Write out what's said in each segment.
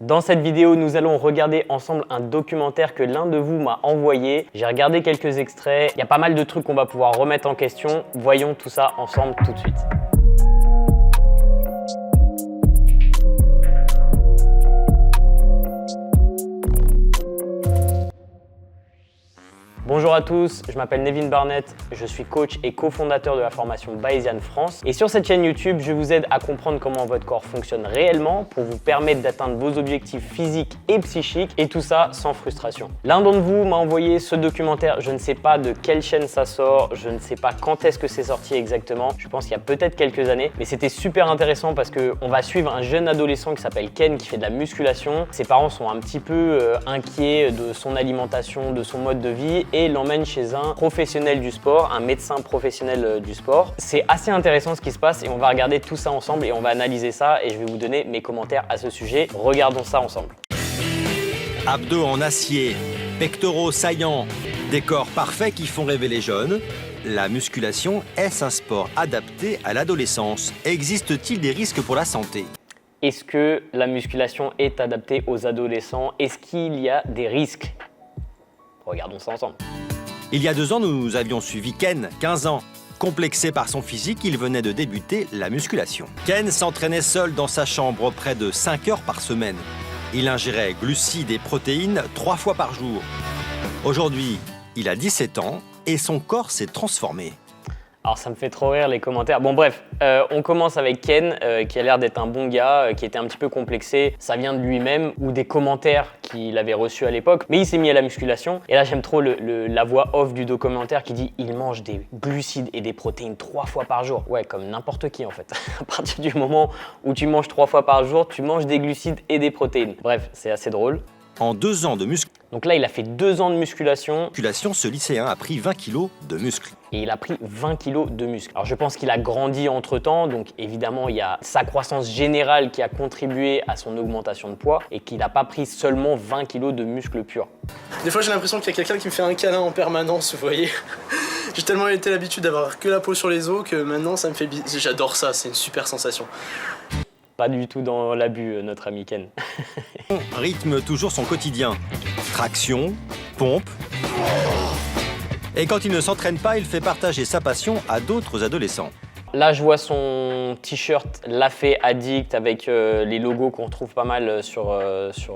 Dans cette vidéo, nous allons regarder ensemble un documentaire que l'un de vous m'a envoyé. J'ai regardé quelques extraits, il y a pas mal de trucs qu'on va pouvoir remettre en question. Voyons tout ça ensemble tout de suite. Bonjour à tous, je m'appelle Nevin Barnett, je suis coach et cofondateur de la formation Bayesian France. Et sur cette chaîne YouTube, je vous aide à comprendre comment votre corps fonctionne réellement pour vous permettre d'atteindre vos objectifs physiques et psychiques, et tout ça sans frustration. L'un d'entre vous m'a envoyé ce documentaire, je ne sais pas de quelle chaîne ça sort, je ne sais pas quand est-ce que c'est sorti exactement, je pense qu'il y a peut-être quelques années, mais c'était super intéressant parce qu'on va suivre un jeune adolescent qui s'appelle Ken qui fait de la musculation. Ses parents sont un petit peu inquiets de son alimentation, de son mode de vie, et l'emmène chez un professionnel du sport, un médecin professionnel du sport. C'est assez intéressant ce qui se passe et on va regarder tout ça ensemble et on va analyser ça et je vais vous donner mes commentaires à ce sujet. Regardons ça ensemble. Abdos en acier, pectoraux saillants, des corps parfaits qui font rêver les jeunes. La musculation, est-ce un sport adapté à l'adolescence? Existe-t-il des risques pour la santé? Est-ce que la musculation est adaptée aux adolescents? Est-ce qu'il y a des risques? Regardons ça ensemble. Il y a 2 ans, nous avions suivi Ken, 15 ans. Complexé par son physique, il venait de débuter la musculation. Ken s'entraînait seul dans sa chambre près de 5 heures par semaine. Il ingérait glucides et protéines 3 fois par jour. Aujourd'hui, il a 17 ans et son corps s'est transformé. Alors ça me fait trop rire les commentaires. Bon bref, on commence avec Ken qui a l'air d'être un bon gars, qui était un petit peu complexé. Ça vient de lui-même ou des commentaires qu'il avait reçus à l'époque. Mais il s'est mis à la musculation. Et là j'aime trop la voix off du documentaire qui dit il mange des glucides et des protéines 3 fois par jour. Ouais, comme n'importe qui en fait. À partir du moment où tu manges 3 fois par jour, tu manges des glucides et des protéines. Bref, c'est assez drôle. En 2 ans de musculation, donc là, il a fait 2 ans de musculation. ce lycéen a pris 20 kilos de muscles. Et il a pris 20 kilos de muscles. Alors je pense qu'il a grandi entre-temps, donc évidemment il y a sa croissance générale qui a contribué à son augmentation de poids et qu'il n'a pas pris seulement 20 kilos de muscles purs. Des fois j'ai l'impression qu'il y a quelqu'un qui me fait un câlin en permanence, vous voyez. J'ai tellement été l'habitude d'avoir que la peau sur les os que maintenant ça me fait bizarre. J'adore ça, c'est une super sensation. Pas du tout dans l'abus, notre ami Ken. Rythme toujours son quotidien. Traction, pompe. Et quand il ne s'entraîne pas, il fait partager sa passion à d'autres adolescents. Là, je vois son t-shirt Lafay Addict avec les logos qu'on retrouve pas mal sur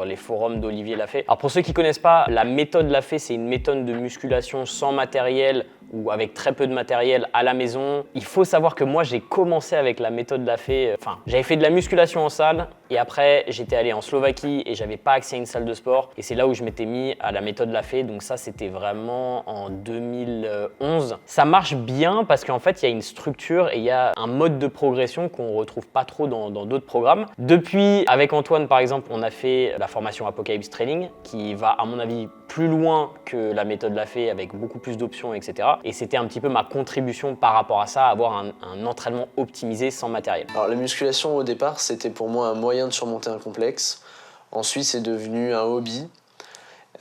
les forums d'Olivier Lafay. Alors pour ceux qui ne connaissent pas, la méthode Lafay, c'est une méthode de musculation sans matériel ou avec très peu de matériel à la maison. Il faut savoir que moi, j'ai commencé avec la méthode Lafay. Enfin, j'avais fait de la musculation en salle et après, j'étais allé en Slovaquie et j'avais pas accès à une salle de sport. Et c'est là où je m'étais mis à la méthode Lafay. Donc ça, c'était vraiment en 2011. Ça marche bien parce qu'en fait, il y a une structure et il y a un mode de progression qu'on retrouve pas trop dans d'autres programmes. Depuis, avec Antoine, par exemple, on a fait la formation Apocalypse Training qui va, à mon avis, plus loin que la méthode Lafay avec beaucoup plus d'options, etc. Et c'était un petit peu ma contribution par rapport à ça, avoir un entraînement optimisé sans matériel. Alors la musculation au départ, c'était pour moi un moyen de surmonter un complexe. Ensuite, c'est devenu un hobby.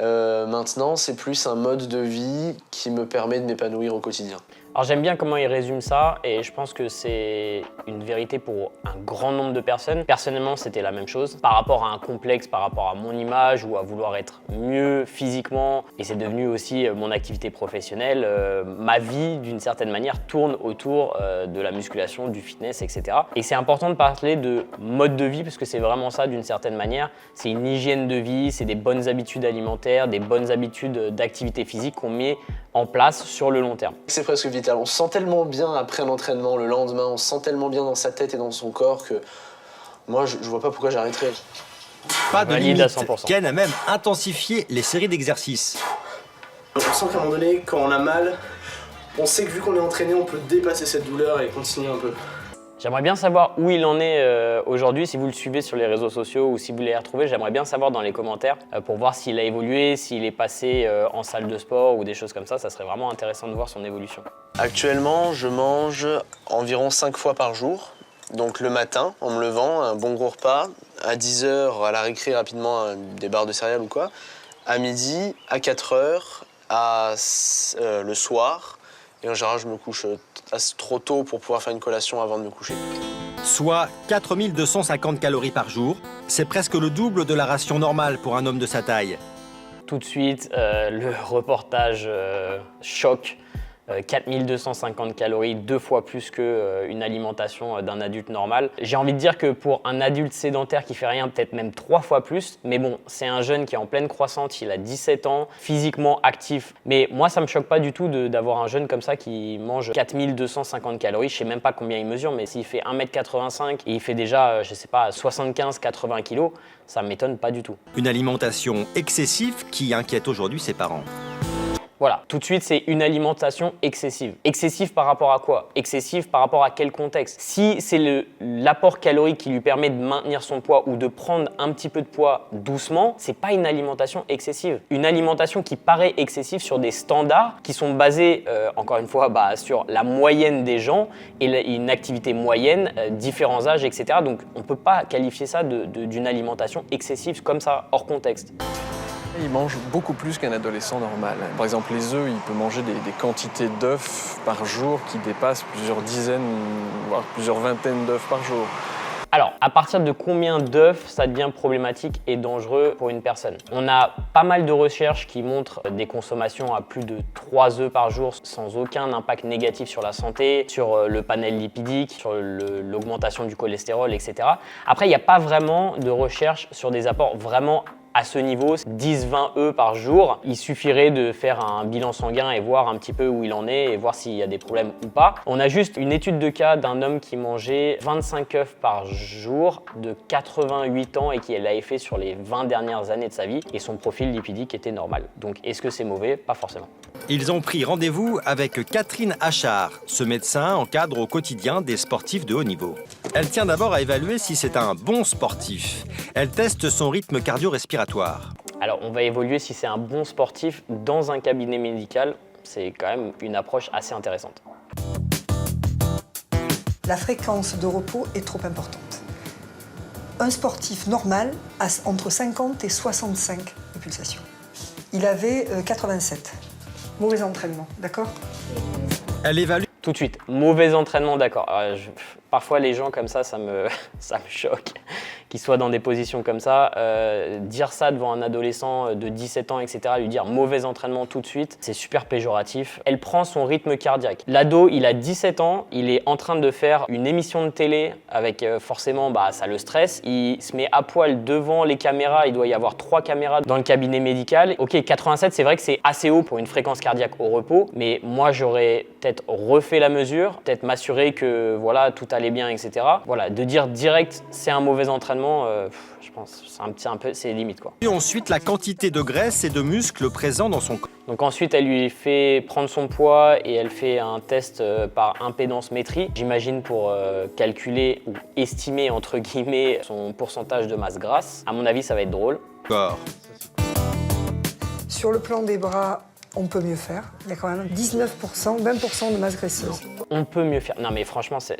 Maintenant, c'est plus un mode de vie qui me permet de m'épanouir au quotidien. Alors j'aime bien comment il résume ça et je pense que c'est une vérité pour un grand nombre de personnes. Personnellement, c'était la même chose. Par rapport à un complexe, par rapport à mon image ou à vouloir être mieux physiquement, et c'est devenu aussi mon activité professionnelle, ma vie d'une certaine manière tourne autour de la musculation, du fitness, etc. Et c'est important de parler de mode de vie parce que c'est vraiment ça d'une certaine manière. C'est une hygiène de vie, c'est des bonnes habitudes alimentaires, des bonnes habitudes d'activité physique qu'on met en place sur le long terme. C'est presque vital. On se sent tellement bien après l'entraînement, le lendemain, on se sent tellement bien dans sa tête et dans son corps que moi, je vois pas pourquoi j'arrêterais. Pas de Valide limite. à 100%. Ken a même intensifié les séries d'exercices. On sent qu'à un moment donné, quand on a mal, on sait que vu qu'on est entraîné, on peut dépasser cette douleur et continuer un peu. J'aimerais bien savoir où il en est aujourd'hui, si vous le suivez sur les réseaux sociaux ou si vous l'avez retrouvé, j'aimerais bien savoir dans les commentaires pour voir s'il a évolué, s'il est passé en salle de sport ou des choses comme ça serait vraiment intéressant de voir son évolution. Actuellement, je mange environ 5 fois par jour. Donc le matin, en me levant, un bon gros repas. À 10h, à la récré, rapidement, des barres de céréales ou quoi. À midi, à 4h, le soir. Et en général, je me couche trop tôt pour pouvoir faire une collation avant de me coucher. soit 4250 calories par jour. C'est presque le double de la ration normale pour un homme de sa taille. Tout de suite, le reportage choc. 4250 calories, 2 fois plus qu'une alimentation d'un adulte normal. J'ai envie de dire que pour un adulte sédentaire qui fait rien, peut-être même 3 fois plus. Mais bon, c'est un jeune qui est en pleine croissance, il a 17 ans, physiquement actif. Mais moi, ça me choque pas du tout d'avoir un jeune comme ça qui mange 4250 calories. Je sais même pas combien il mesure, mais s'il fait 1m85 et il fait déjà, je sais pas, 75-80 kg, ça m'étonne pas du tout. Une alimentation excessive qui inquiète aujourd'hui ses parents. Voilà, tout de suite, c'est une alimentation excessive. Excessive par rapport à quoi? Excessive par rapport à quel contexte? Si c'est l'apport calorique qui lui permet de maintenir son poids ou de prendre un petit peu de poids doucement, c'est pas une alimentation excessive. Une alimentation qui paraît excessive sur des standards qui sont basés, encore une fois, sur la moyenne des gens et une activité moyenne, différents âges, etc. Donc, on peut pas qualifier ça d'une alimentation excessive comme ça, hors contexte. Il mange beaucoup plus qu'un adolescent normal. Par exemple, les œufs, il peut manger des quantités d'œufs par jour qui dépassent plusieurs dizaines, voire plusieurs vingtaines d'œufs par jour. Alors, à partir de combien d'œufs ça devient problématique et dangereux pour une personne? On a pas mal de recherches qui montrent des consommations à plus de 3 œufs par jour sans aucun impact négatif sur la santé, sur le panel lipidique, sur l'augmentation du cholestérol, etc. Après, il n'y a pas vraiment de recherche sur des apports vraiment à ce niveau, 10-20 œufs par jour. Il suffirait de faire un bilan sanguin et voir un petit peu où il en est et voir s'il y a des problèmes ou pas. On a juste une étude de cas d'un homme qui mangeait 25 œufs par jour de 88 ans et qui l'avait fait sur les 20 dernières années de sa vie et son profil lipidique était normal. Donc est-ce que c'est mauvais? Pas forcément. Ils ont pris rendez-vous avec Catherine Achard. Ce médecin encadre au quotidien des sportifs de haut niveau. Elle tient d'abord à évaluer si c'est un bon sportif. Elle teste son rythme cardio-respiratoire. Alors, on va évaluer si c'est un bon sportif dans un cabinet médical. C'est quand même une approche assez intéressante. La fréquence de repos est trop importante. Un sportif normal a entre 50 et 65 pulsations. Il avait 87. Mauvais entraînement, d'accord? Elle évalue. Tout de suite, mauvais entraînement, d'accord. Parfois, les gens comme ça me choque. Qu'ils soient dans des positions comme ça, dire ça devant un adolescent de 17 ans, etc., lui dire mauvais entraînement tout de suite, c'est super péjoratif. Elle prend son rythme cardiaque. L'ado, il a 17 ans, il est en train de faire une émission de télé avec forcément, ça le stresse. Il se met à poil devant les caméras, il doit y avoir 3 caméras dans le cabinet médical. Ok, 87, c'est vrai que c'est assez haut pour une fréquence cardiaque au repos, mais moi, j'aurais peut-être refait la mesure, peut-être m'assurer que voilà, tout allait bien, etc. Voilà, de dire direct, c'est un mauvais entraînement, je pense c'est un peu c'est limite quoi. Et ensuite la quantité de graisse et de muscles présents dans son corps. Donc ensuite elle lui fait prendre son poids et elle fait un test par impédance-métrie, j'imagine pour calculer ou estimer entre guillemets son pourcentage de masse grasse. À mon avis ça va être drôle. Corps. Sur le plan des bras, on peut mieux faire. Il y a quand même 19%, 20% de masse graisseuse. On peut mieux faire. Non mais franchement, c'est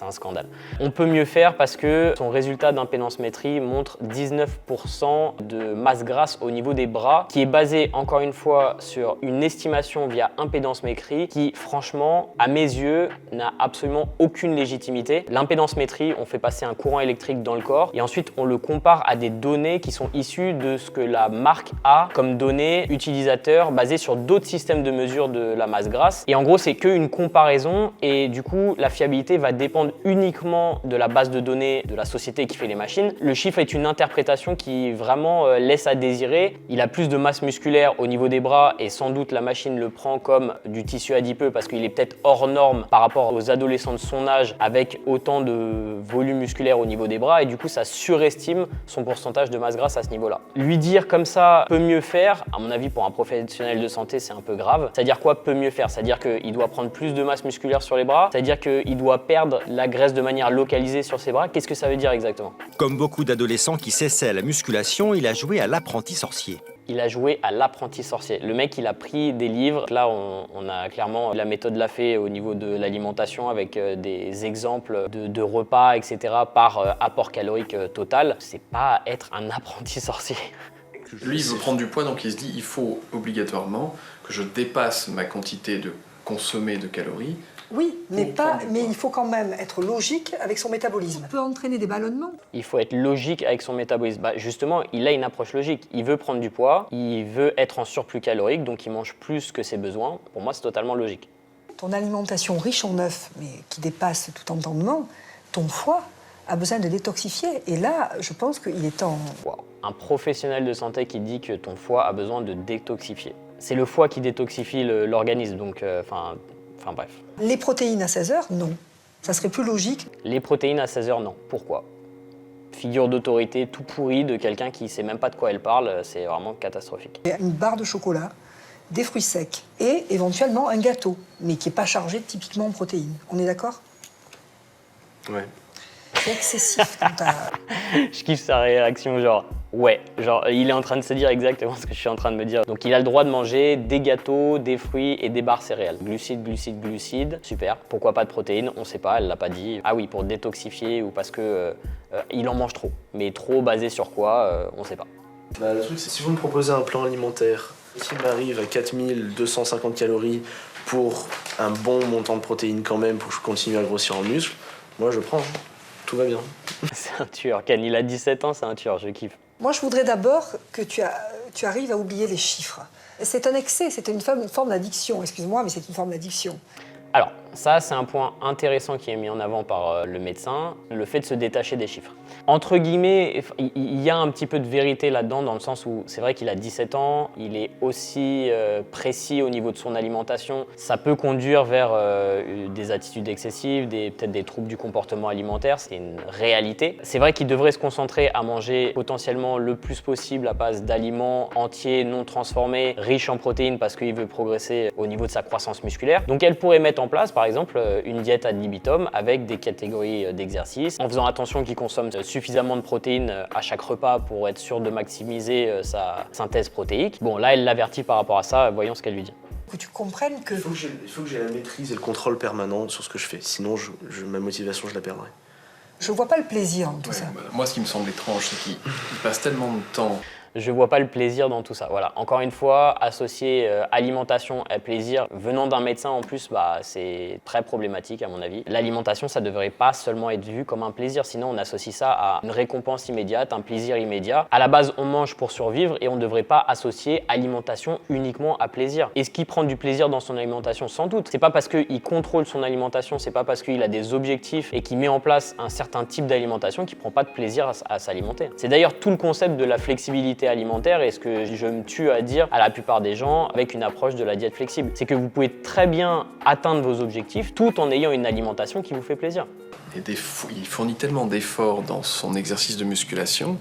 un scandale. On peut mieux faire parce que son résultat d'impédance-métrie montre 19% de masse grasse au niveau des bras, qui est basé encore une fois sur une estimation via impédance-métrie qui, franchement, à mes yeux, n'a absolument aucune légitimité. L'impédance-métrie, on fait passer un courant électrique dans le corps et ensuite on le compare à des données qui sont issues de ce que la marque a comme données utilisateurs basées sur d'autres systèmes de mesure de la masse grasse. Et en gros, c'est qu'une comparaison et du coup, la fiabilité va dépendre uniquement de la base de données de la société qui fait les machines. Le chiffre est une interprétation qui vraiment laisse à désirer. Il a plus de masse musculaire au niveau des bras et sans doute la machine le prend comme du tissu adipeux parce qu'il est peut-être hors norme par rapport aux adolescents de son âge avec autant de volume musculaire au niveau des bras et du coup, ça surestime son pourcentage de masse grasse à ce niveau-là. Lui dire comme ça peut mieux faire, à mon avis, pour un professionnel de santé, c'est un peu grave. C'est-à-dire quoi peut mieux faire? C'est-à-dire qu'il doit prendre plus de masse musculaire sur les bras, c'est-à-dire qu'il doit perdre la graisse de manière localisée sur ses bras. Qu'est-ce que ça veut dire exactement? Comme beaucoup d'adolescents qui s'essaient la musculation, il a joué à l'apprenti sorcier. Il a joué à l'apprenti sorcier. Le mec, il a pris des livres. Là, on a clairement la méthode Lafay au niveau de l'alimentation avec des exemples de repas, etc. par apport calorique total. C'est pas être un apprenti sorcier. Lui, il veut prendre du poids, donc il se dit il faut obligatoirement que je dépasse ma quantité de consommée de calories Oui, mais il faut quand même être logique avec son métabolisme. Ça peut entraîner des ballonnements. Il faut être logique avec son métabolisme. Bah, justement, il a une approche logique. Il veut prendre du poids, il veut être en surplus calorique, donc il mange plus que ses besoins. Pour moi, c'est totalement logique. Ton alimentation riche en œufs, mais qui dépasse tout entendement, ton foie a besoin de détoxifier. Et là, je pense qu'il est temps... Wow. Un professionnel de santé qui dit que ton foie a besoin de détoxifier. C'est le foie qui détoxifie l'organisme, donc enfin bref. Les protéines à 16 heures, non. Ça serait plus logique. Les protéines à 16 heures, non. Pourquoi? Figure d'autorité tout pourrie de quelqu'un qui ne sait même pas de quoi elle parle, c'est vraiment catastrophique. Une barre de chocolat, des fruits secs et éventuellement un gâteau, mais qui n'est pas chargé typiquement en protéines. On est d'accord? Ouais. C'est excessif quand t'as... Je kiffe sa réaction, genre il est en train de se dire exactement ce que je suis en train de me dire. Donc il a le droit de manger des gâteaux, des fruits et des barres céréales. Glucides, glucides, glucides, super. Pourquoi pas de protéines? On sait pas, elle l'a pas dit. Ah oui, pour détoxifier ou parce que il en mange trop. Mais trop basé sur quoi, on sait pas. Bah, le truc, c'est si vous me proposez un plan alimentaire qui m'arrive à 4250 calories pour un bon montant de protéines quand même, pour que je continue à grossir en muscle, moi je prends. Tout va bien. C'est un tueur. Ken, il a 17 ans, c'est un tueur, je kiffe. Moi, je voudrais d'abord que tu arrives à oublier les chiffres. C'est un excès, c'est une forme d'addiction. Excuse-moi, mais c'est une forme d'addiction. Alors, ça, c'est un point intéressant qui est mis en avant par le médecin, le fait de se détacher des chiffres. Entre guillemets, il y a un petit peu de vérité là-dedans, dans le sens où c'est vrai qu'il a 17 ans, il est aussi précis au niveau de son alimentation. Ça peut conduire vers des attitudes excessives, peut-être des troubles du comportement alimentaire, c'est une réalité. C'est vrai qu'il devrait se concentrer à manger potentiellement le plus possible à base d'aliments entiers, non transformés, riches en protéines parce qu'il veut progresser au niveau de sa croissance musculaire. Donc elle pourrait mettre en place, par exemple, une diète ad libitum avec des catégories d'exercices, en faisant attention qu'il consomme suffisamment de protéines à chaque repas pour être sûr de maximiser sa synthèse protéique. Bon, là, elle l'avertit par rapport à ça, voyons ce qu'elle lui dit. Que tu comprennes que... Il faut que j'ai la maîtrise et le contrôle permanent sur ce que je fais, sinon ma motivation, je la perdrai. Je vois pas le plaisir dans tout ça. Bah, moi, ce qui me semble étrange, c'est qu'il passe tellement de temps. Je vois pas le plaisir dans tout ça. Voilà. Encore une fois, associer alimentation et plaisir venant d'un médecin en plus, bah, c'est très problématique à mon avis. L'alimentation, ça devrait pas seulement être vu comme un plaisir, sinon on associe ça à une récompense immédiate, un plaisir immédiat. À la base, on mange pour survivre et on ne devrait pas associer alimentation uniquement à plaisir. Est-ce qu'il prend du plaisir dans son alimentation? Sans doute. C'est pas parce qu'il contrôle son alimentation, c'est pas parce qu'il a des objectifs et qu'il met en place un certain type d'alimentation qu'il prend pas de plaisir à s'alimenter. C'est d'ailleurs tout le concept de la flexibilité alimentaire et ce que je me tue à dire à la plupart des gens avec une approche de la diète flexible. C'est que vous pouvez très bien atteindre vos objectifs tout en ayant une alimentation qui vous fait plaisir. Et il fournit tellement d'efforts dans son exercice de musculation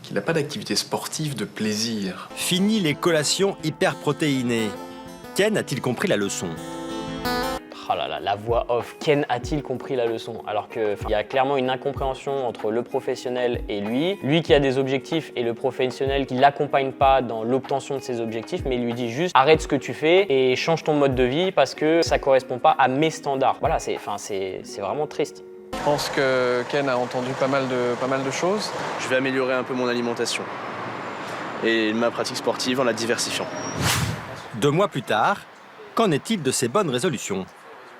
qu'il n'a pas d'activité sportive de plaisir. Fini les collations hyperprotéinées. Ken a-t-il compris la leçon? Oh là là, la voix off. Ken a-t-il compris la leçon? Alors qu'il y a clairement une incompréhension entre le professionnel et lui. Lui qui a des objectifs et le professionnel qui ne l'accompagne pas dans l'obtention de ses objectifs, mais il lui dit juste arrête ce que tu fais et change ton mode de vie parce que ça ne correspond pas à mes standards. Voilà, c'est vraiment triste. Je pense que Ken a entendu pas mal de choses. Je vais améliorer un peu mon alimentation et ma pratique sportive en la diversifiant. 2 mois plus tard, qu'en est-il de ses bonnes résolutions?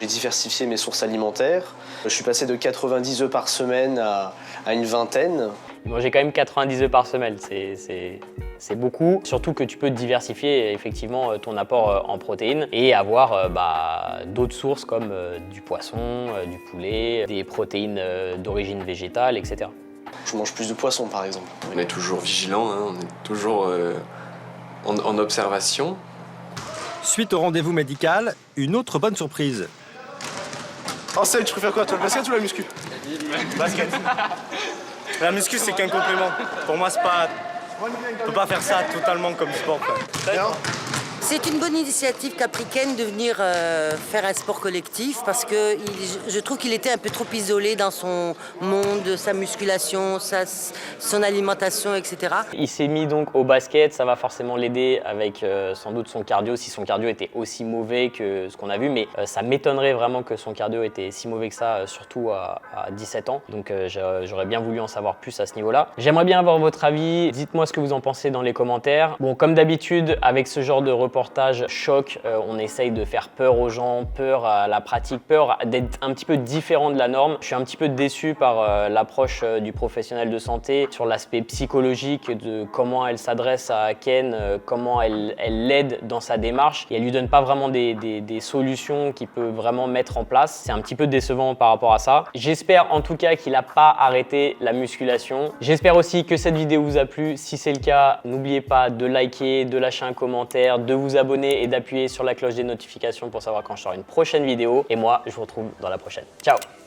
J'ai diversifié mes sources alimentaires. Je suis passé de 90 œufs par semaine à une vingtaine. Il mangeait quand même 90 œufs par semaine, c'est beaucoup. Surtout que tu peux diversifier effectivement ton apport en protéines et avoir d'autres sources comme du poisson, du poulet, des protéines d'origine végétale, etc. Je mange plus de poisson par exemple. On est toujours vigilant, hein, on est toujours en observation. Suite au rendez-vous médical, une autre bonne surprise. En seuil, tu préfères quoi, toi, le basket ou la muscu? Basket. La muscu, c'est qu'un complément. Pour moi, c'est pas... On peut pas faire ça totalement comme sport. C'est une bonne initiative qu'a pris Ken de venir faire un sport collectif parce que je trouve qu'il était un peu trop isolé dans son monde, sa musculation, son alimentation, etc. Il s'est mis donc au basket, ça va forcément l'aider avec sans doute son cardio, si son cardio était aussi mauvais que ce qu'on a vu, mais ça m'étonnerait vraiment que son cardio était si mauvais que ça, surtout à 17 ans. Donc j'aurais bien voulu en savoir plus à ce niveau-là. J'aimerais bien avoir votre avis, dites-moi ce que vous en pensez dans les commentaires. Bon, comme d'habitude, avec ce genre de reportage, reportage choc, on essaye de faire peur aux gens, peur à la pratique, peur d'être un petit peu différent de la norme. Je suis un petit peu déçu par l'approche du professionnel de santé sur l'aspect psychologique de comment elle s'adresse à Ken, comment elle l'aide dans sa démarche et elle lui donne pas vraiment des solutions qu'il peut vraiment mettre en place. C'est un petit peu décevant par rapport à ça. J'espère en tout cas qu'il n'a pas arrêté la musculation. J'espère aussi que cette vidéo vous a plu. Si c'est le cas, n'oubliez pas de liker, de lâcher un commentaire, de vous abonner et d'appuyer sur la cloche des notifications pour savoir quand je sors une prochaine vidéo. Et moi, je vous retrouve dans la prochaine. Ciao!